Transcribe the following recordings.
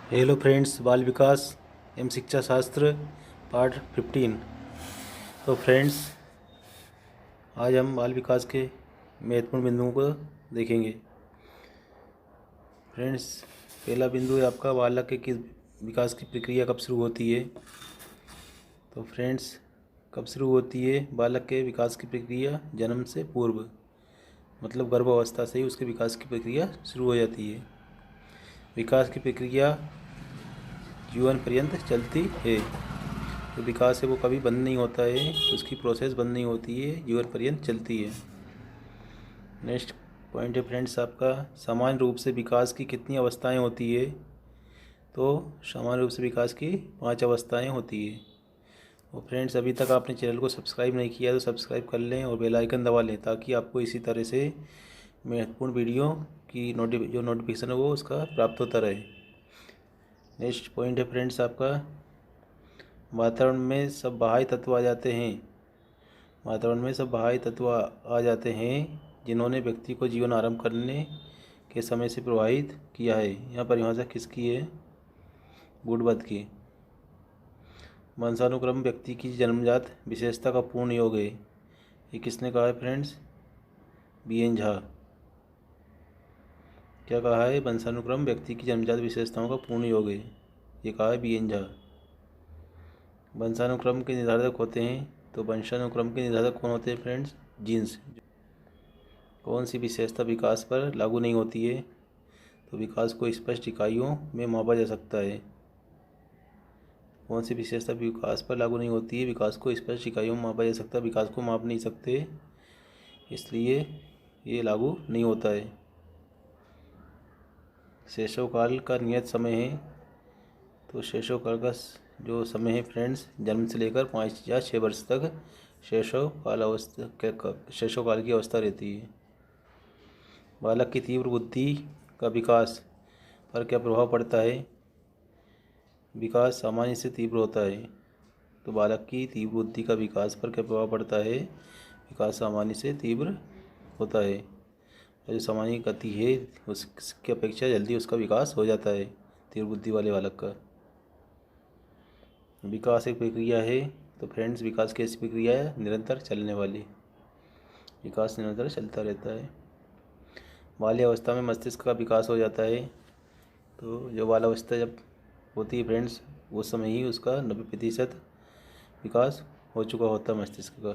Hello friends, बाल विकास एवं शिक्षा शास्त्र पार्ट 15। तो फ्रेंड्स, आज हम बाल विकास के महत्वपूर्ण बिंदुओं को देखेंगे। फ्रेंड्स, पहला बिंदु है आपका बालक के किस विकास की प्रक्रिया कब शुरू होती है। तो फ्रेंड्स, कब शुरू होती है बालक के विकास की प्रक्रिया? जन्म से पूर्व, मतलब गर्भावस्था से ही उसके विकास की प्रक्रिया शुरू हो जाती है। विकास की प्रक्रिया जीवन पर्यंत चलती है। जो विकास है वो कभी बंद नहीं होता है, उसकी प्रोसेस बंद नहीं होती है, जीवन पर्यंत चलती है। नेक्स्ट पॉइंट है फ्रेंड्स आपका, सामान्य रूप से विकास की कितनी अवस्थाएं होती है? तो सामान्य रूप से विकास की 5 अवस्थाएं होती है। और फ्रेंड्स, अभी तक आपने चैनल को सब्सक्राइब नहीं किया तो सब्सक्राइब कर लें और बेल आइकन दबा लें, ताकि आपको इसी तरह से महत्वपूर्ण वीडियो की जो नोटिफिकेशन है वो उसका प्राप्त होता रहे। नेक्स्ट पॉइंट है फ्रेंड्स आपका, वातावरण में सब बाह्य तत्व आ जाते हैं। वातावरण में सब बाह्य तत्व आ जाते हैं जिन्होंने व्यक्ति को जीवन आरंभ करने के समय से प्रभावित किया है। यहाँ परिभाषा किसकी है? वुडवर्थ की। वंशानुक्रम व्यक्ति की जन्मजात विशेषता का पूर्ण योग है। ये किसने कहा है फ्रेंड्स? बीएन झा। क्या कहा है? वंशानुक्रम व्यक्ति की जन्मजात विशेषताओं का पूर्ण योग है। ये कहा है बीएन झा। वंशानुक्रम के निर्धारक होते हैं, तो वंशानुक्रम के निर्धारक कौन होते हैं फ्रेंड्स? जीन्स। कौन सी विशेषता विकास पर लागू नहीं होती है? तो विकास को स्पष्ट इकाइयों में मापा जा सकता है। कौन सी विशेषता विकास पर लागू नहीं होती है? विकास को स्पष्ट इकाइयों में मापा जा सकता है। विकास को माप नहीं सकते, इसलिए ये लागू नहीं होता है। शैशवकाल का नियत समय है। तो शैशवकाल का जो समय है फ्रेंड्स, जन्म से लेकर 5 या 6 वर्ष तक शैशवकाल की अवस्था रहती है। बालक की तीव्र बुद्धि का विकास पर क्या प्रभाव पड़ता है? विकास सामान्य से तीव्र होता है। तो बालक की तीव्र बुद्धि का विकास पर क्या प्रभाव पड़ता है? विकास सामान्य से तीव्र होता है। जो सामान्य गति है उसकी अपेक्षा जल्दी उसका विकास हो जाता है तीव्र बुद्धि वाले बालक का। विकास एक प्रक्रिया है। तो फ्रेंड्स, विकास कैसी प्रक्रिया है? निरंतर चलने वाली। विकास निरंतर चलता रहता है। बाल्यावस्था में मस्तिष्क का विकास हो जाता है। तो जो बाल्यावस्था जब होती है फ्रेंड्स, उस समय ही उसका 90% विकास हो चुका होता है मस्तिष्क का।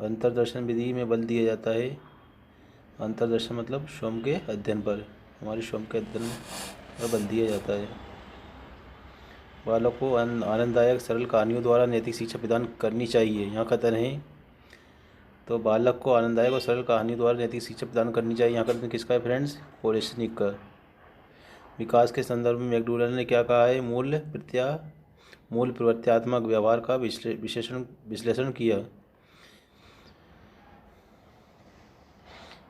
अंतर्दर्शन विधि में बल दिया जाता है। अंतर्दर्शन मतलब स्वयं के अध्ययन पर, हमारे स्वयं के अध्ययन पर बल दिया जाता है। बालक को आनंददायक सरल कहानियों द्वारा नैतिक शिक्षा प्रदान करनी चाहिए। यहाँ कथन है, तो बालक को आनंददायक और सरल कहानियों द्वारा नैतिक शिक्षा प्रदान करनी चाहिए। यहाँ कथन किसका है फ्रेंड्स? कोरेशनिक का। विकास के संदर्भ में मैकडूगल ने क्या कहा है? मूल प्रवृत्त्यात्मक व्यवहार का विश्लेषण किया।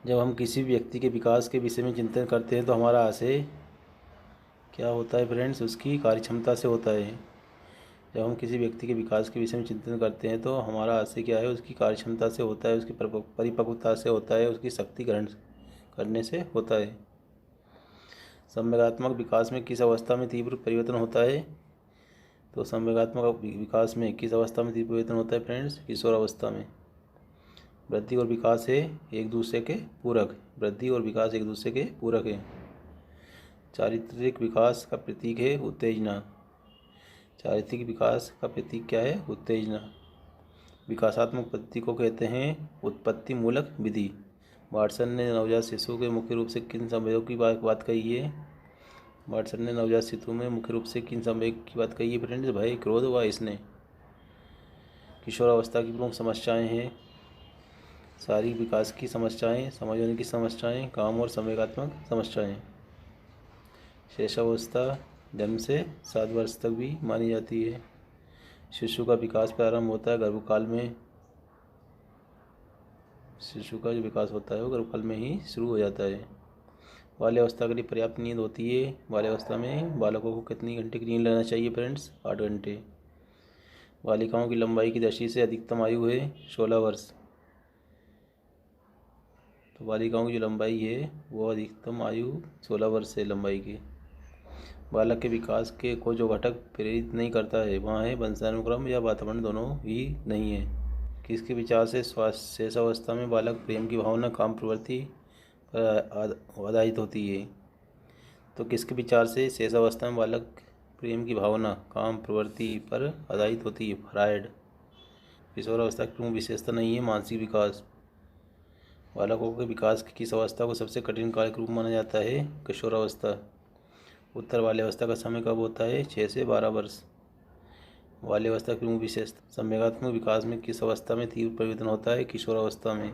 जब हम किसी व्यक्ति के विकास के विषय में चिंतन करते हैं तो हमारा आशय क्या होता है फ्रेंड्स? उसकी कार्यक्षमता से होता है। जब हम किसी व्यक्ति के विकास के विषय में चिंतन करते हैं तो हमारा आशय क्या है? उसकी कार्यक्षमता से होता है, उसकी परिपक्वता से होता है, उसकी शक्ति ग्रहण करने से होता है। संवेगात्मक विकास में किस अवस्था में तीव्र परिवर्तन होता है? तो संवेगात्मक विकास में किस अवस्था में तीव्र परिवर्तन होता है फ्रेंड्स? किशोर अवस्था में। वृद्धि और विकास है एक दूसरे के पूरक। वृद्धि और विकास एक दूसरे के पूरक है। चारित्रिक विकास का प्रतीक है उत्तेजना। चारित्रिक विकास का प्रतीक क्या है? उत्तेजना। विकासात्मक पद्धति को कहते हैं उत्पत्ति मूलक विधि। वाटसन ने नवजात शिशु के मुख्य रूप से किन संवेगों की बात कही है? वाटसन ने नवजात शिशु में मुख्य रूप से किन संवेग की बात कही है फ्रेंड्स? भय, क्रोध व स्नेह। किशोर अवस्था की प्रमुख समस्याएं हैं शारीरिक विकास की समस्याएं, समझने की समस्याएं, काम और संवेगात्मक समस्याएं। शैशवावस्था जन्म से 7 वर्ष तक भी मानी जाती है। शिशु का विकास प्रारंभ होता है गर्भकाल में। शिशु का जो विकास होता है वो गर्भकाल में ही शुरू हो जाता है। बाल्यावस्था के लिए पर्याप्त नींद होती है। बाल्यावस्था में बालकों को कितनी घंटे की नींद लेना चाहिए फ्रेंड्स? 8 घंटे। बालिकाओं की लंबाई की दृष्टि से अधिकतम आयु है 16 वर्ष। तो बालिकाओं की जो लंबाई है वो अधिकतम आयु 16 वर्ष है लंबाई की। बालक के विकास के को जो घटक प्रेरित नहीं करता है वहाँ है वंशानुक्रम या वातावरण, दोनों ही नहीं है। किसके विचार से शेषावस्था में बालक प्रेम की भावना काम प्रवृत्ति पर आधारित होती है? तो किसके विचार से शेषावस्था में बालक प्रेम की भावना काम प्रवृत्ति पर आधारित होती है? फ्रायड। किशोरावस्था की प्रमुख विशेषता नहीं है मानसिक विकास। बालकों के विकास की किस अवस्था को सबसे कठिन काल के रूप माना जाता है? किशोरावस्था। उत्तर बाल्यावस्था का समय कब होता है? 6 से 12 वर्ष। बाल्यावस्था की प्रमुख विशेषता। संवेगात्मक विकास में किस अवस्था में तीव्र परिवर्तन होता है? किशोरावस्था में।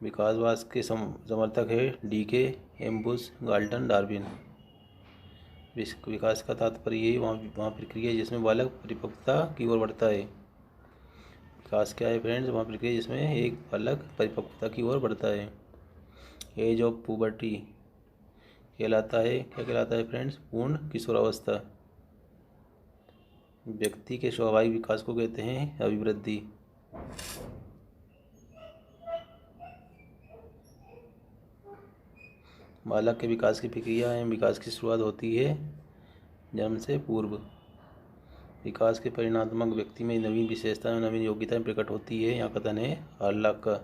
विकासवाद के समर्थक है डीके, एम्बुस, गाल्टन, डार्विन। विकास का तात्पर्य ये वहाँ प्रक्रिया जिसमें बालक परिपक्वता की ओर बढ़ता है। विकास क्या है फ्रेंड्स? वहाँ प्रक्रिया जिसमें एक बालक परिपक्वता की ओर बढ़ता है। एज ऑफ पुबर्टी कहलाता है, क्या कहलाता है फ्रेंड्स? पूर्ण किशोरावस्था। व्यक्ति के स्वाभाविक विकास को कहते हैं अभिवृद्धि। बालक के विकास की प्रक्रिया एवं विकास की शुरुआत होती है जन्म से पूर्व। विकास के परिणामात्मक व्यक्ति में नवीन विशेषताएं और नवीन योग्यताएं प्रकट होती है। यहाँ कथन है हार्लॉक का।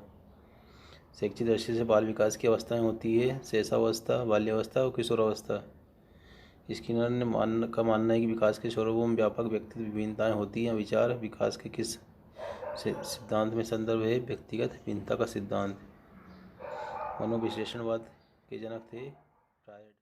शैक्षिक दृष्टि से बाल विकास की अवस्थाएं होती है शेषावस्था, बाल्यावस्था और किशोरावस्था। स्किनर का मानना है कि विकास के स्वरूपों में व्यापक व्यक्तित्व विभिन्नताएं होती हैं। विचार विकास के किस सिद्धांत में संदर्भ है? व्यक्तिगत भिन्नता का सिद्धांत। मनोविश्लेषणवाद के जनक थे फ्रायड।